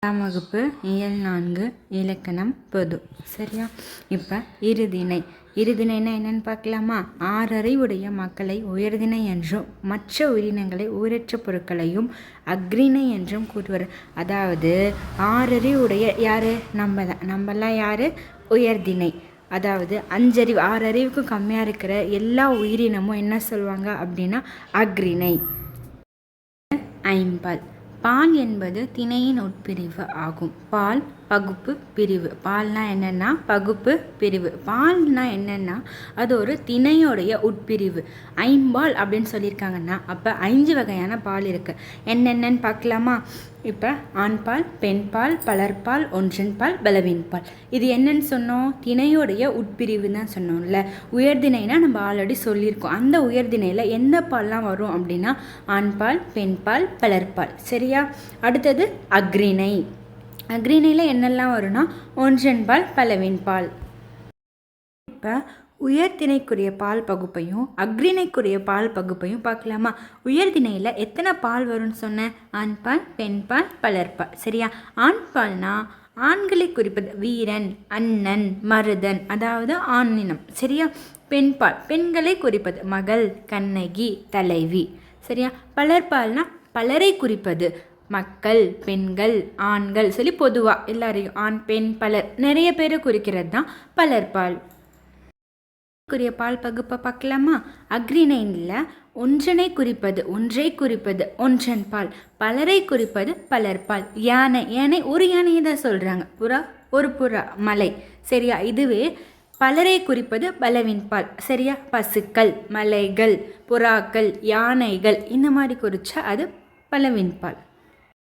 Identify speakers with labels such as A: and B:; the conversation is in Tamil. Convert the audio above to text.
A: ஆறாம் வகுப்பு இயல் 4 இலக்கணம் பொது. சரியா? இப்போ இருதிணை. இருதிணைனா என்னன்னு பார்க்கலாமா? ஆறறிவுடைய மக்களை உயர்திணை என்றும் மற்ற உயிரினங்களை உயிரற்ற பொருட்களையும் அக்ரிணை என்றும் கூறுவர். அதாவது ஆறறிவுடைய யார்? நம்மலாம் யார்? உயர்திணை. அதாவது 5 அறிவு 6 அறிவுக்கும் கம்மியாக இருக்கிற எல்லா உயிரினமும் என்ன சொல்லுவாங்க அப்படின்னா அக்ரிணை. ஐம்பால். பால் என்பது திணையின் உட்பிரிவு ஆகும். பால் பகுப்பு பிரிவு. பால்னா என்னென்னா பகுப்பு பிரிவு. பால்னா என்னென்னா அது ஒரு திணையோடைய உட்பிரிவு. ஐம்பால் அப்படின்னு சொல்லியிருக்காங்கன்னா அப்போ 5 வகையான பால் இருக்குது. என்னென்னு பார்க்கலாமா? இப்போ ஆண்பால், பெண்பால், பலர்பால், ஒன்றன் பால், பலவின் பால். இது என்னன்னு சொன்னோம்? திணையோடைய உட்பிரிவு தான் சொன்னோம்ல. உயர்திணைனா நம்ம ஆல்ரெடி சொல்லியிருக்கோம். அந்த உயர்திணையில் எந்த பால்லாம் வரும் அப்படின்னா ஆண்பால், பெண்பால், பலர்பால். சரியா? அடுத்தது அக்ரிணை. அக்ரிணையில் என்னெல்லாம் வரும்னா ஒன்றன் பால், பலவின் பால். இப்போ உயர்திணைக்குரிய பால் பகுப்பையும் அக்ரிணைக்குரிய பால் பகுப்பையும் பார்க்கலாமா? உயர்திணையில் எத்தனை பால் வரும்னு சொன்னேன்? ஆண்பால், பெண்பால், பலர்பால். சரியா? ஆண்பால்னா ஆண்களை குறிப்பது வீரன், அண்ணன், மருதன், அதாவது ஆணினம். சரியா? பெண்பால் பெண்களை குறிப்பது மகள், கண்ணகி, தலைவி. சரியா? பலர்பால்னா பலரை குறிப்பது மக்கள், பெண்கள், ஆண்கள் சொல்லி பொதுவாக எல்லாரையும் ஆண், பெண், பலர் நிறைய பேரை குறிக்கிறது தான் பலர்பால். குறிய பால் பகுப்பை பார்க்கலாமா? அக்ரிணையில் ஒன்றனை குறிப்பது ஒன்றன் பால், பலரை குறிப்பது பலர்பால். யானை ஒரு யானையை தான் சொல்கிறாங்க. புறா ஒரு புறா, மலை. சரியா? இதுவே பலரை குறிப்பது பலவின் பால். சரியா? பசுக்கள், மலைகள், புறாக்கள், யானைகள் இந்த மாதிரி குறிச்சா அது பலவின் பால்.